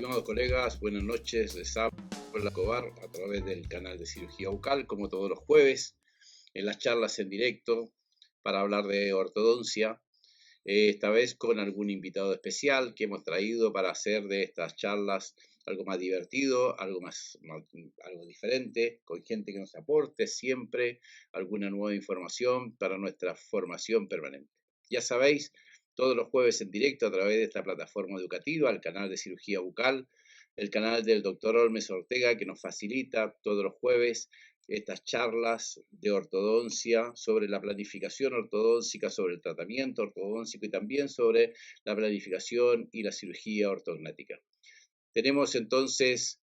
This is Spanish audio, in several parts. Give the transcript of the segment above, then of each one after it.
Estimados colegas, buenas noches. Les habla Escobar a través del canal de Cirugía Bucal, como todos los jueves, en las charlas en directo para hablar de ortodoncia. Esta vez con algún invitado especial que hemos traído para hacer de estas charlas algo más divertido, algo diferente, con gente que nos aporte siempre alguna nueva información para nuestra formación permanente. Ya sabéis, todos los jueves en directo a través de esta plataforma educativa, el canal de Cirugía Bucal, el canal del doctor Olmes Ortega, que nos facilita todos los jueves estas charlas de ortodoncia, sobre la planificación ortodóntica, sobre el tratamiento ortodóntico y también sobre la planificación y la cirugía ortognática. Tenemos entonces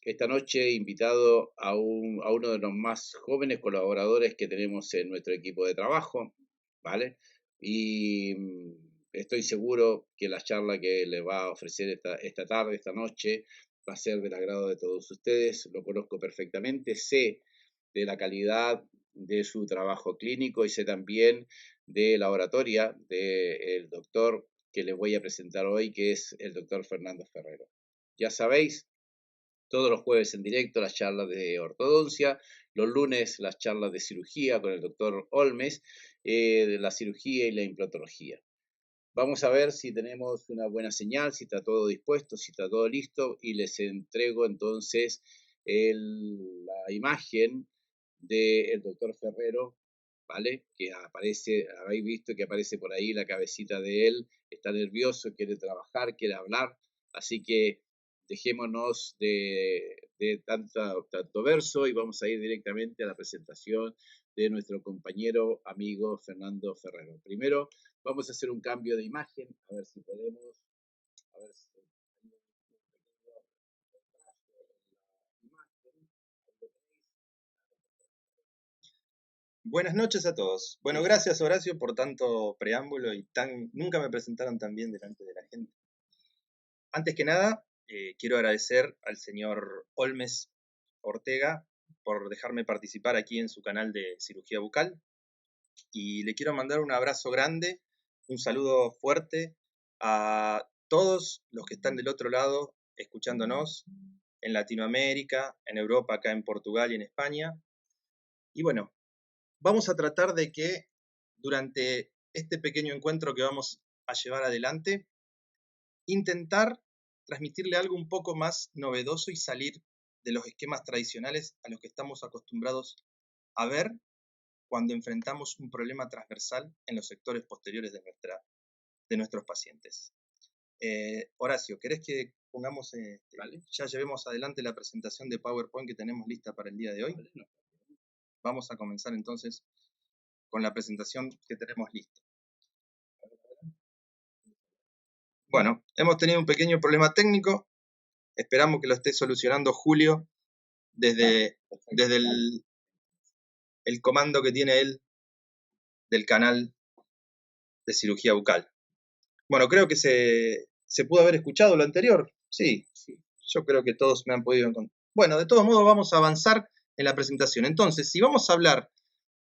esta noche invitado a uno de los más jóvenes colaboradores que tenemos en nuestro equipo de trabajo, ¿vale? Y estoy seguro que la charla que les va a ofrecer esta tarde, esta noche, va a ser del agrado de todos ustedes. Lo conozco perfectamente, sé de la calidad de su trabajo clínico y sé también de la oratoria del doctor que les voy a presentar hoy, que es el doctor Fernando Ferrero. Ya sabéis, todos los jueves en directo las charlas de ortodoncia, los lunes las charlas de cirugía con el doctor Olmes, de la cirugía y la implantología. Vamos a ver si tenemos una buena señal, si está todo dispuesto, si está todo listo, y les entrego entonces la imagen del doctor Ferrero, ¿vale? Que aparece, habéis visto que aparece por ahí la cabecita de él, está nervioso, quiere trabajar, quiere hablar, así que dejémonos de tanto verso y vamos a ir directamente a la presentación de nuestro compañero, amigo Fernando Ferrero. Primero, vamos a hacer un cambio de imagen, a ver si podemos, a ver si Buenas noches a todos. Bueno, gracias Horacio por tanto preámbulo y nunca me presentaron tan bien delante de la gente. Antes que nada, quiero agradecer al señor Olmes Ortega por dejarme participar aquí en su canal de cirugía bucal y le quiero mandar un abrazo grande, un saludo fuerte a todos los que están del otro lado escuchándonos en Latinoamérica, en Europa, acá en Portugal y en España. Y bueno, vamos a tratar de que durante este pequeño encuentro que vamos a llevar adelante, intentar transmitirle algo un poco más novedoso y salir de los esquemas tradicionales a los que estamos acostumbrados a ver cuando enfrentamos un problema transversal en los sectores posteriores de nuestros pacientes. Horacio, ¿querés que pongamos, ¿vale? Ya llevemos adelante la presentación de PowerPoint que tenemos lista para el día de hoy? ¿Vale? No. Vamos a comenzar entonces con la presentación que tenemos lista. Bueno, hemos tenido un pequeño problema técnico. Esperamos que lo esté solucionando Julio desde el comando que tiene él del canal de cirugía bucal. Bueno, creo que se pudo haber escuchado lo anterior. Sí, yo creo que todos me han podido encontrar. Bueno, de todos modos vamos a avanzar en la presentación. Entonces, si vamos a hablar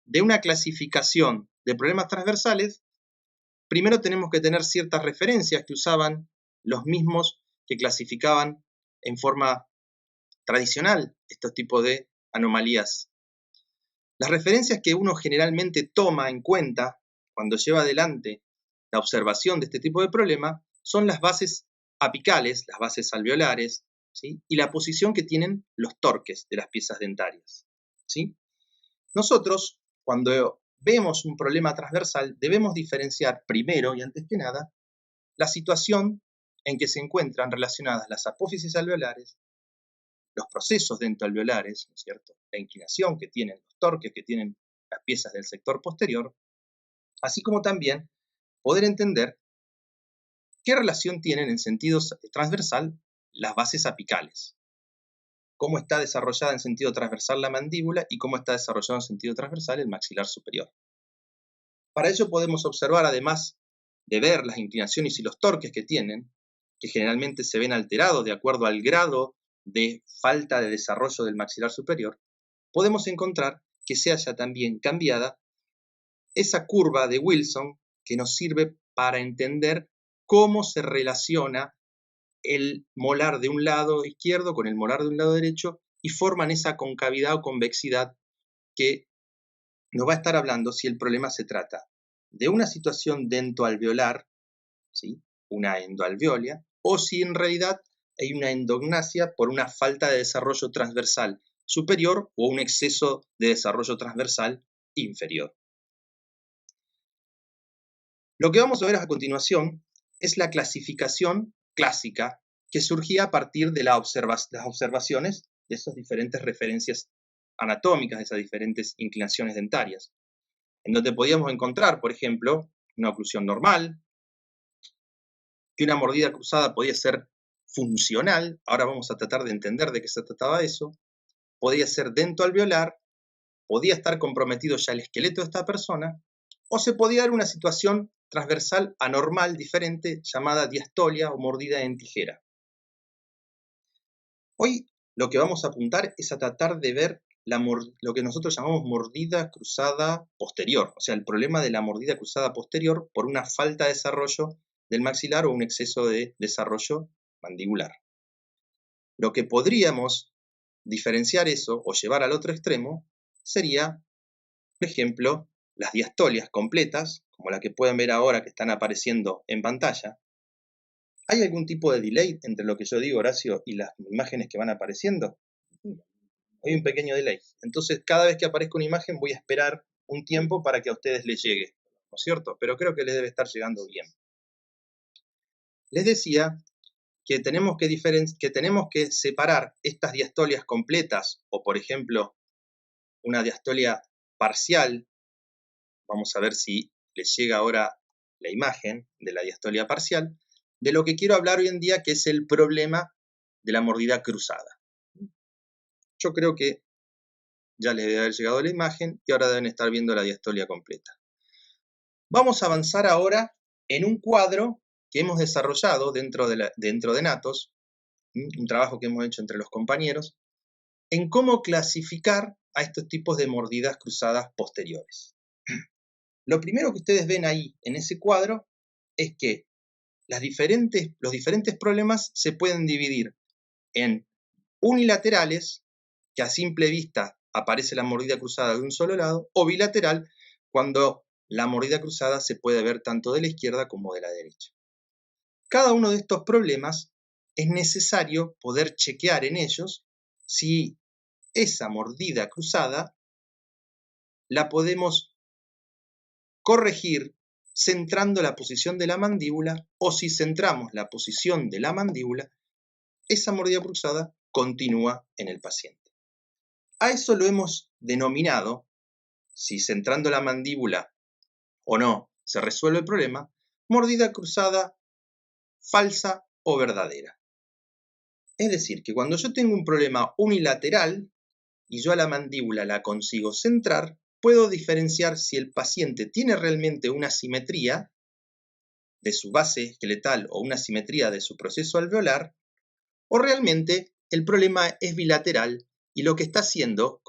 de una clasificación de problemas transversales, primero tenemos que tener ciertas referencias que usaban los mismos que clasificaban en forma tradicional estos tipos de anomalías. Las referencias que uno generalmente toma en cuenta cuando lleva adelante la observación de este tipo de problema son las bases apicales, las bases alveolares, ¿sí? Y la posición que tienen los torques de las piezas dentarias, ¿sí? Nosotros, cuando vemos un problema transversal, debemos diferenciar primero y antes que nada la situación en que se encuentran relacionadas las apófisis alveolares, los procesos dentoalveolares, ¿no es cierto? La inclinación que tienen, los torques que tienen las piezas del sector posterior, así como también poder entender qué relación tienen en sentido transversal las bases apicales, cómo está desarrollada en sentido transversal la mandíbula y cómo está desarrollado en sentido transversal el maxilar superior. Para ello podemos observar, además de ver las inclinaciones y los torques que tienen, que generalmente se ven alterados de acuerdo al grado de falta de desarrollo del maxilar superior, podemos encontrar que se haya también cambiada esa curva de Wilson que nos sirve para entender cómo se relaciona el molar de un lado izquierdo con el molar de un lado derecho y forman esa concavidad o convexidad que nos va a estar hablando si el problema se trata de una situación dentoalveolar, ¿sí?, una endoalveolia, o si en realidad hay una endognasia por una falta de desarrollo transversal superior o un exceso de desarrollo transversal inferior. Lo que vamos a ver a continuación es la clasificación clásica que surgía a partir de las observaciones de esas diferentes referencias anatómicas, de esas diferentes inclinaciones dentarias, en donde podíamos encontrar, por ejemplo, una oclusión normal, que una mordida cruzada podía ser funcional, ahora vamos a tratar de entender de qué se trataba eso, podía ser dentoalveolar, podía estar comprometido ya el esqueleto de esta persona, o se podía dar una situación transversal anormal diferente llamada diastolia o mordida en tijera. Hoy lo que vamos a apuntar es a tratar de ver lo que nosotros llamamos mordida cruzada posterior, o sea, el problema de la mordida cruzada posterior por una falta de desarrollo del maxilar o un exceso de desarrollo mandibular. Lo que podríamos diferenciar eso o llevar al otro extremo sería, por ejemplo, las diastolias completas, como la que pueden ver ahora que están apareciendo en pantalla. ¿Hay algún tipo de delay entre lo que yo digo, Horacio, y las imágenes que van apareciendo? Hay un pequeño delay. Entonces, cada vez que aparezca una imagen voy a esperar un tiempo para que a ustedes les llegue, ¿no es cierto? Pero creo que les debe estar llegando bien. Les decía que tenemos que separar estas diastolias completas, o por ejemplo, una diastolia parcial. Vamos a ver si les llega ahora la imagen de la diastolia parcial, de lo que quiero hablar hoy en día, que es el problema de la mordida cruzada. Yo creo que ya les debe haber llegado la imagen y ahora deben estar viendo la diastolia completa. Vamos a avanzar ahora en un cuadro que hemos desarrollado dentro de Natos, un trabajo que hemos hecho entre los compañeros, en cómo clasificar a estos tipos de mordidas cruzadas posteriores. Lo primero que ustedes ven ahí en ese cuadro es que los diferentes problemas se pueden dividir en unilaterales, que a simple vista aparece la mordida cruzada de un solo lado, o bilateral, cuando la mordida cruzada se puede ver tanto de la izquierda como de la derecha. Cada uno de estos problemas es necesario poder chequear en ellos si esa mordida cruzada la podemos corregir centrando la posición de la mandíbula, o si centramos la posición de la mandíbula, esa mordida cruzada continúa en el paciente. A eso lo hemos denominado, si centrando la mandíbula o no se resuelve el problema, mordida cruzada falsa o verdadera. Es decir, que cuando yo tengo un problema unilateral y yo a la mandíbula la consigo centrar, puedo diferenciar si el paciente tiene realmente una simetría de su base esqueletal o una simetría de su proceso alveolar, o realmente el problema es bilateral y lo que está haciendo,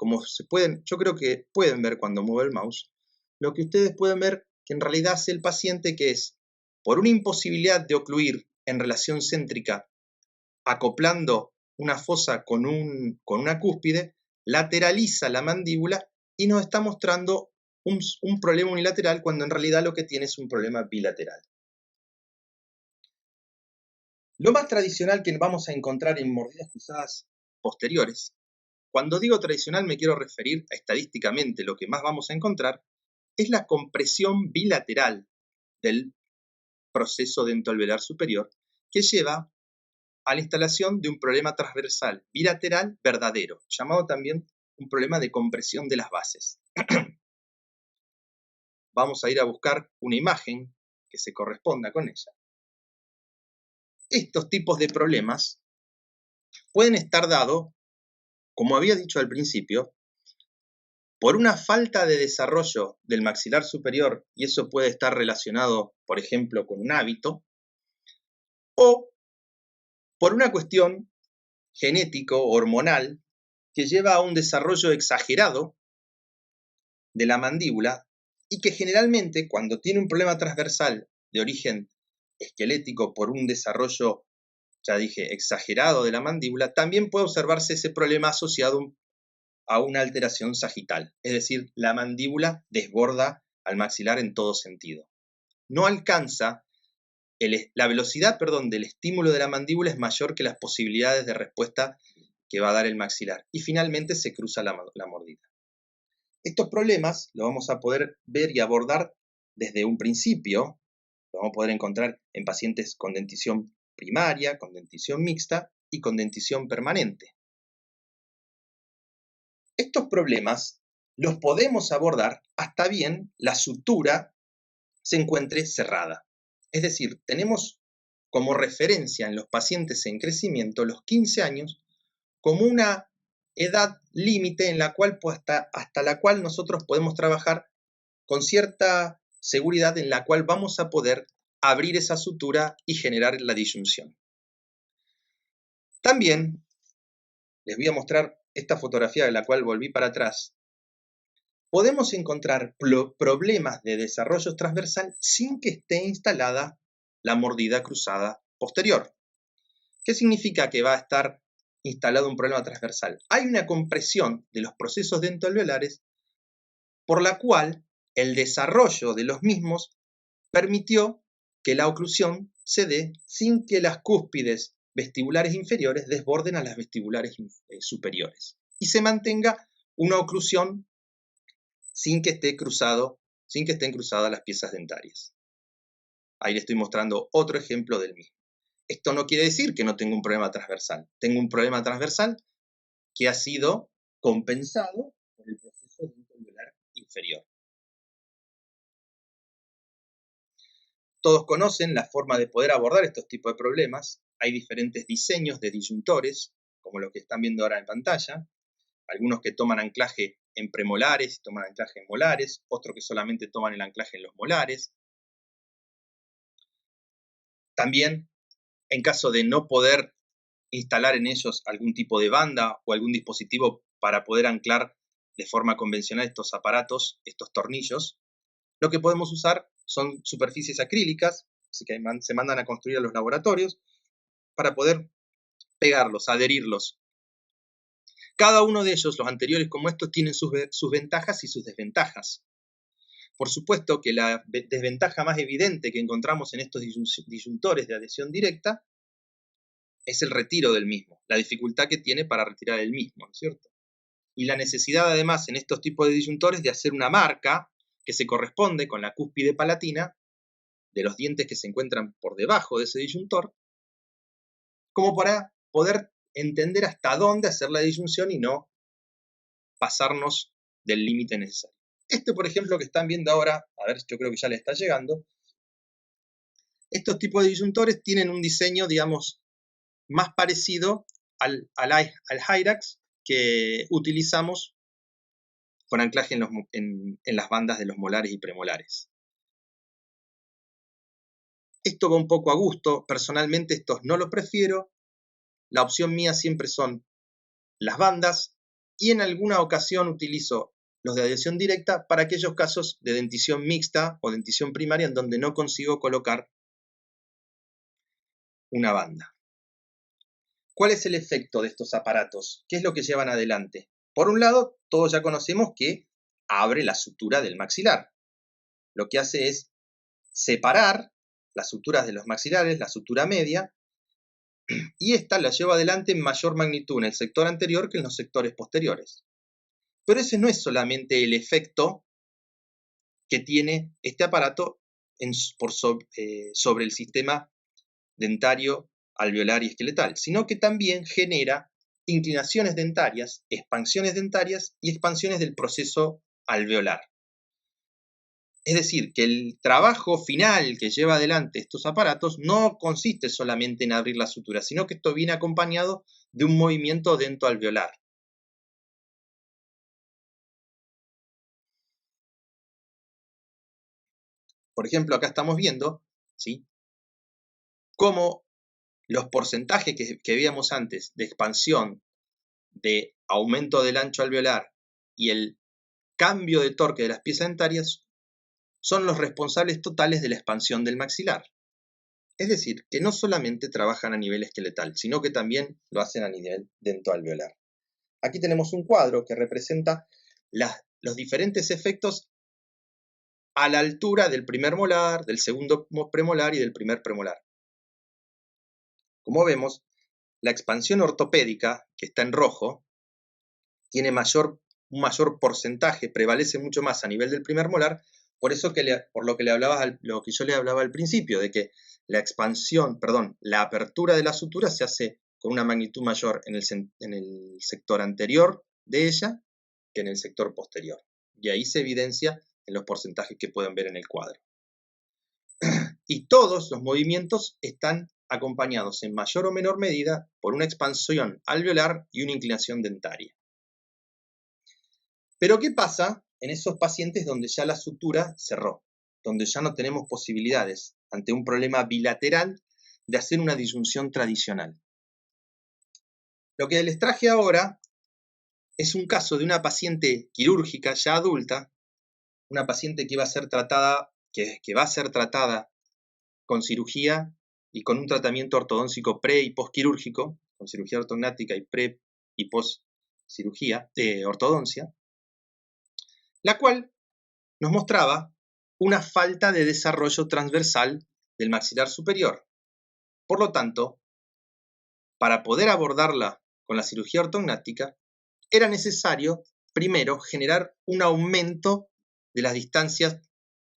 yo creo que pueden ver cuando muevo el mouse, lo que ustedes pueden ver que en realidad hace el paciente, que es, por una imposibilidad de ocluir en relación céntrica, acoplando una fosa con una cúspide, lateraliza la mandíbula y nos está mostrando un problema unilateral cuando en realidad lo que tiene es un problema bilateral. Lo más tradicional que vamos a encontrar en mordidas cruzadas posteriores, cuando digo tradicional me quiero referir a estadísticamente lo que más vamos a encontrar, es la compresión bilateral del proceso dentoalveolar superior, que lleva a la instalación de un problema transversal bilateral verdadero, llamado también un problema de compresión de las bases. Vamos a ir a buscar una imagen que se corresponda con ella. Estos tipos de problemas pueden estar dados, como había dicho al principio, por una falta de desarrollo del maxilar superior, y eso puede estar relacionado, por ejemplo, con un hábito, o por una cuestión genético, hormonal, que lleva a un desarrollo exagerado de la mandíbula y que generalmente, cuando tiene un problema transversal de origen esquelético por un desarrollo ya dije, exagerado de la mandíbula, también puede observarse ese problema asociado a una alteración sagital, es decir, la mandíbula desborda al maxilar en todo sentido. No alcanza, la velocidad del estímulo de la mandíbula es mayor que las posibilidades de respuesta que va a dar el maxilar, y finalmente se cruza la mordida. Estos problemas los vamos a poder ver y abordar desde un principio, lo vamos a poder encontrar en pacientes con dentición primaria, con dentición mixta y con dentición permanente. Estos problemas los podemos abordar hasta bien la sutura se encuentre cerrada. Es decir, tenemos como referencia en los pacientes en crecimiento los 15 años como una edad límite en la cual, hasta la cual nosotros podemos trabajar con cierta seguridad, en la cual vamos a poder abrir esa sutura y generar la disyunción. También les voy a mostrar esta fotografía de la cual volví para atrás. Podemos encontrar problemas de desarrollo transversal sin que esté instalada la mordida cruzada posterior. ¿Qué significa que va a estar instalado un problema transversal? Hay una compresión de los procesos dentoalveolares por la cual el desarrollo de los mismos permitió que la oclusión se dé sin que las cúspides vestibulares inferiores desborden a las vestibulares superiores y se mantenga una oclusión sin que estén cruzadas las piezas dentarias. Ahí le estoy mostrando otro ejemplo del mismo. Esto no quiere decir que no tengo un problema transversal. Tengo un problema transversal que ha sido compensado por el proceso dentoalveolar inferior. Todos conocen la forma de poder abordar estos tipos de problemas. Hay diferentes diseños de disyuntores, como los que están viendo ahora en pantalla. Algunos que toman anclaje en premolares, toman anclaje en molares, otros que solamente toman el anclaje en los molares. También, en caso de no poder instalar en ellos algún tipo de banda o algún dispositivo para poder anclar de forma convencional estos aparatos, estos tornillos, lo que podemos usar son superficies acrílicas, así que se mandan a construir a los laboratorios para poder pegarlos, adherirlos. Cada uno de ellos, los anteriores como estos, tienen sus ventajas y sus desventajas. Por supuesto que la desventaja más evidente que encontramos en estos disyuntores de adhesión directa es el retiro del mismo, la dificultad que tiene para retirar el mismo, ¿no es cierto? Y la necesidad además en estos tipos de disyuntores de hacer una marca que se corresponde con la cúspide palatina de los dientes que se encuentran por debajo de ese disyuntor, como para poder entender hasta dónde hacer la disyunción y no pasarnos del límite necesario. Este, por ejemplo, que están viendo ahora, a ver, yo creo que ya le está llegando, estos tipos de disyuntores tienen un diseño, digamos, más parecido al Hyrax que utilizamos con anclaje en las bandas de los molares y premolares. Esto va un poco a gusto, personalmente estos no los prefiero, la opción mía siempre son las bandas y en alguna ocasión utilizo los de adhesión directa para aquellos casos de dentición mixta o dentición primaria en donde no consigo colocar una banda. ¿Cuál es el efecto de estos aparatos? ¿Qué es lo que llevan adelante? Por un lado, todos ya conocemos que abre la sutura del maxilar. Lo que hace es separar las suturas de los maxilares, la sutura media, y esta la lleva adelante en mayor magnitud en el sector anterior que en los sectores posteriores. Pero ese no es solamente el efecto que tiene este aparato sobre el sistema dentario, alveolar y esqueletal, sino que también genera inclinaciones dentarias, expansiones dentarias y expansiones del proceso alveolar. Es decir, que el trabajo final que lleva adelante estos aparatos no consiste solamente en abrir la sutura, sino que esto viene acompañado de un movimiento dentoalveolar. Por ejemplo, acá estamos viendo, ¿sí?, cómo los porcentajes que veíamos antes de expansión, de aumento del ancho alveolar y el cambio de torque de las piezas dentarias son los responsables totales de la expansión del maxilar. Es decir, que no solamente trabajan a nivel esqueletal, sino que también lo hacen a nivel dentoalveolar. Aquí tenemos un cuadro que representa los diferentes efectos a la altura del primer molar, del segundo premolar y del primer premolar. Como vemos, la expansión ortopédica, que está en rojo, tiene un mayor porcentaje, prevalece mucho más a nivel del primer molar, por lo que yo le hablaba al principio, de que la apertura de la sutura se hace con una magnitud mayor en el sector anterior de ella que en el sector posterior. Y ahí se evidencia en los porcentajes que pueden ver en el cuadro. Y todos los movimientos están acompañados en mayor o menor medida por una expansión alveolar y una inclinación dentaria. Pero ¿qué pasa en esos pacientes donde ya la sutura cerró, donde ya no tenemos posibilidades ante un problema bilateral de hacer una disyunción tradicional? Lo que les traje ahora es un caso de una paciente quirúrgica ya adulta, una paciente que va a ser tratada con cirugía y con un tratamiento ortodóncico pre y postquirúrgico, con cirugía ortognática y pre y post cirugía de ortodoncia, la cual nos mostraba una falta de desarrollo transversal del maxilar superior. Por lo tanto, para poder abordarla con la cirugía ortognática, era necesario primero generar un aumento de las distancias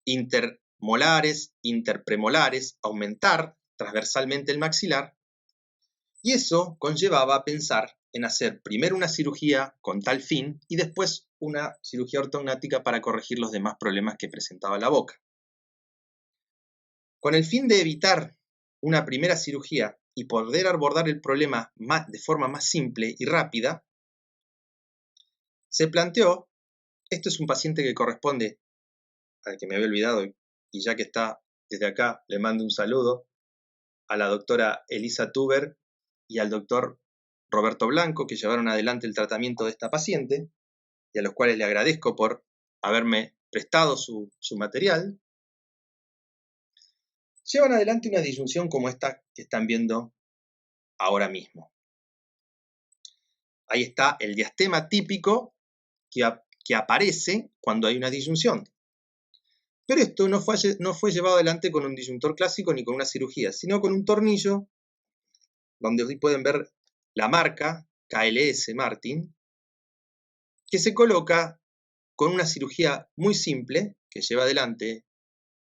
intermolares, interpremolares, aumentar transversalmente el maxilar, y eso conllevaba a pensar en hacer primero una cirugía con tal fin y después una cirugía ortognática para corregir los demás problemas que presentaba la boca. Con el fin de evitar una primera cirugía y poder abordar el problema de forma más simple y rápida, se planteó, esto es un paciente que corresponde al que me había olvidado y ya que está desde acá le mando un saludo a la doctora Elisa Tuber y al doctor Roberto Blanco, que llevaron adelante el tratamiento de esta paciente y a los cuales le agradezco por haberme prestado su material. Llevan adelante una disyunción como esta que están viendo ahora mismo. Ahí está el diastema típico que aparece cuando hay una disyunción. Pero esto no fue llevado adelante con un disyuntor clásico ni con una cirugía, sino con un tornillo, donde hoy pueden ver la marca KLS Martin, que se coloca con una cirugía muy simple, que lleva adelante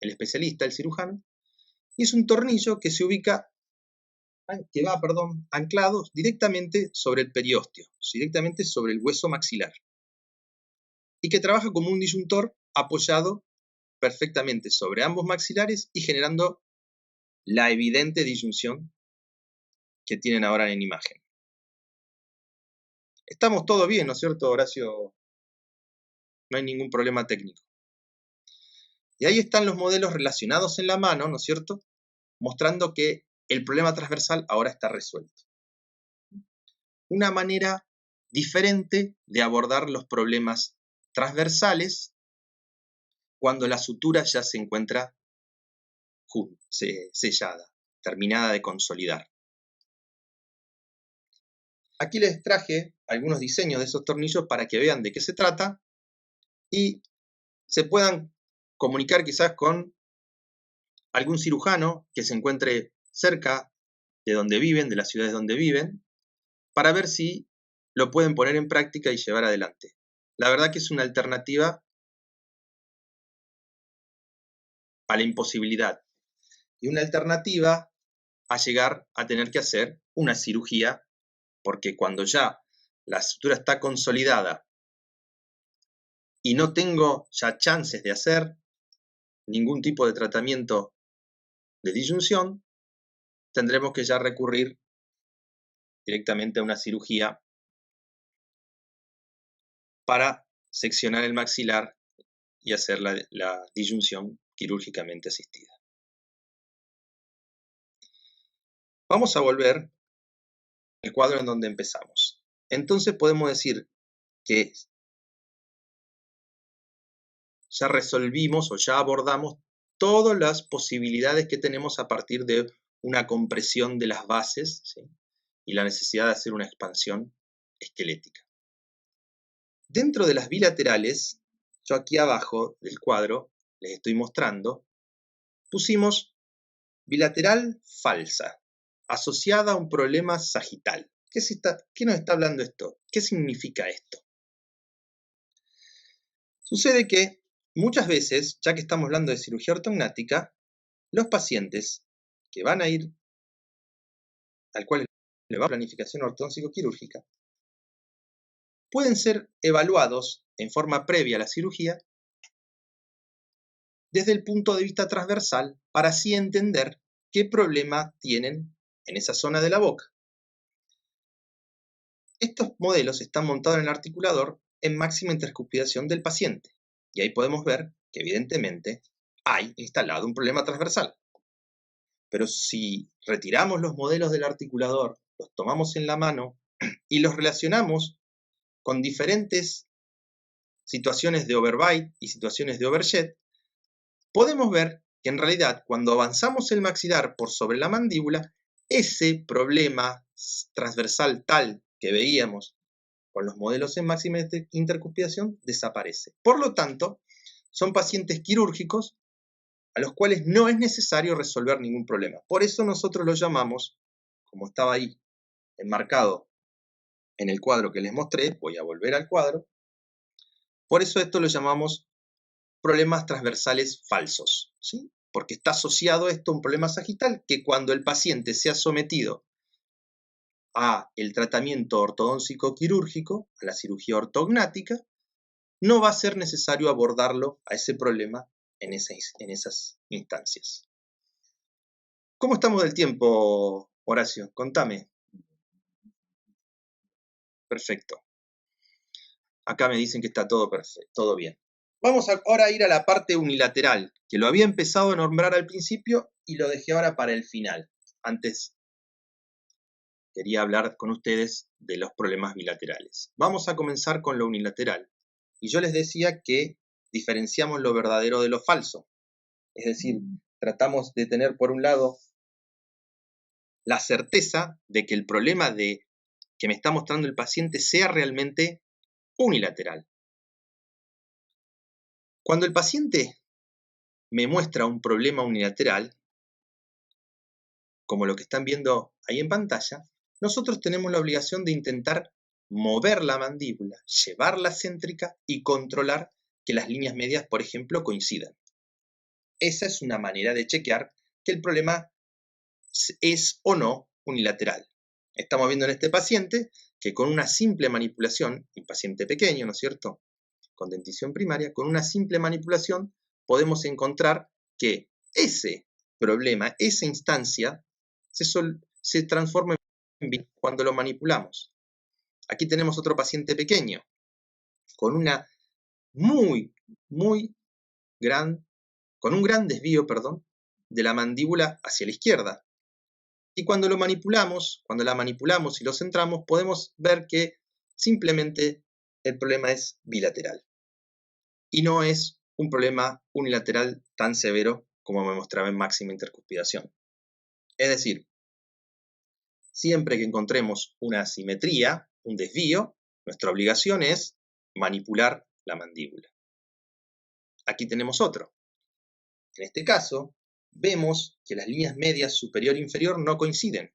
el especialista, el cirujano, y es un tornillo que va anclado directamente sobre el periósteo, directamente sobre el hueso maxilar, y que trabaja como un disyuntor apoyado perfectamente sobre ambos maxilares y generando la evidente disyunción que tienen ahora en imagen. Estamos todo bien, ¿no es cierto, Horacio? No hay ningún problema técnico. Y ahí están los modelos relacionados en la mano, ¿no es cierto? Mostrando que el problema transversal ahora está resuelto. Una manera diferente de abordar los problemas transversales cuando la sutura ya se encuentra sellada, terminada de consolidar. Aquí les traje algunos diseños de esos tornillos para que vean de qué se trata y se puedan comunicar quizás con algún cirujano que se encuentre cerca de donde viven, de las ciudades donde viven, para ver si lo pueden poner en práctica y llevar adelante. La verdad que es una alternativa a la imposibilidad y una alternativa a llegar a tener que hacer una cirugía, porque cuando ya la sutura está consolidada y no tengo ya chances de hacer ningún tipo de tratamiento de disyunción, tendremos que ya recurrir directamente a una cirugía para seccionar el maxilar y hacer la disyunción quirúrgicamente asistida. Vamos a volver al cuadro en donde empezamos. Entonces podemos decir que ya resolvimos o ya abordamos todas las posibilidades que tenemos a partir de una compresión de las bases, ¿sí? Y la necesidad de hacer una expansión esquelética. Dentro de las bilaterales, yo aquí abajo del cuadro les estoy mostrando, pusimos bilateral falsa, asociada a un problema sagital. ¿Qué nos está hablando esto? ¿Qué significa esto? Sucede que muchas veces, ya que estamos hablando de cirugía ortognática, los pacientes que van a ir, al cual le va a planificación ortodóntico-quirúrgica, pueden ser evaluados en forma previa a la cirugía desde el punto de vista transversal para así entender qué problema tienen en esa zona de la boca. Estos modelos están montados en el articulador en máxima intercuspidación del paciente y ahí podemos ver que evidentemente hay instalado un problema transversal. Pero si retiramos los modelos del articulador, los tomamos en la mano y los relacionamos con diferentes situaciones de overbite y situaciones de overjet, podemos ver que en realidad cuando avanzamos el maxilar por sobre la mandíbula, ese problema transversal tal que veíamos con los modelos en máxima intercuspidación desaparece. Por lo tanto, son pacientes quirúrgicos a los cuales no es necesario resolver ningún problema. Por eso nosotros lo llamamos, como estaba ahí enmarcado en el cuadro que les mostré, voy a volver al cuadro, por eso esto lo llamamos problemas transversales falsos, ¿sí? Porque está asociado esto a un problema sagital que cuando el paciente sea sometido a el tratamiento ortodóntico quirúrgico, a la cirugía ortognática, no va a ser necesario abordarlo a ese problema en esas instancias. ¿Cómo estamos del tiempo, Horacio? Contame. Perfecto. Acá me dicen que está todo perfecto, todo bien. Vamos ahora a ir a la parte unilateral, que lo había empezado a nombrar al principio y lo dejé ahora para el final. Antes quería hablar con ustedes de los problemas bilaterales. Vamos a comenzar con lo unilateral. Y yo les decía que diferenciamos lo verdadero de lo falso. Es decir, tratamos de tener por un lado la certeza de que el problema que me está mostrando el paciente sea realmente unilateral. Cuando el paciente me muestra un problema unilateral, como lo que están viendo ahí en pantalla, nosotros tenemos la obligación de intentar mover la mandíbula, llevarla céntrica y controlar que las líneas medias, por ejemplo, coincidan. Esa es una manera de chequear que el problema es o no unilateral. Estamos viendo en este paciente que con una simple manipulación, un paciente pequeño, ¿no es cierto?, con dentición primaria, con una simple manipulación podemos encontrar que ese problema, esa instancia, se transforma en bien cuando lo manipulamos. Aquí tenemos otro paciente pequeño, con un gran desvío, de la mandíbula hacia la izquierda. Y cuando la manipulamos y lo centramos, podemos ver que simplemente el problema es bilateral. Y no es un problema unilateral tan severo como me mostraba en máxima intercuspidación. Es decir, siempre que encontremos una asimetría, un desvío, nuestra obligación es manipular la mandíbula. Aquí tenemos otro. En este caso, vemos que las líneas medias superior e inferior no coinciden.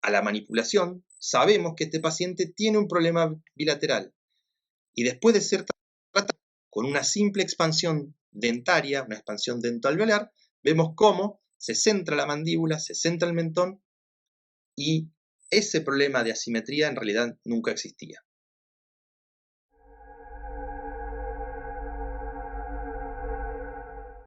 A la manipulación, sabemos que este paciente tiene un problema bilateral. Y después de ser tratado con una simple expansión dentaria, una expansión dentoalveolar, vemos cómo se centra la mandíbula, se centra el mentón y ese problema de asimetría en realidad nunca existía.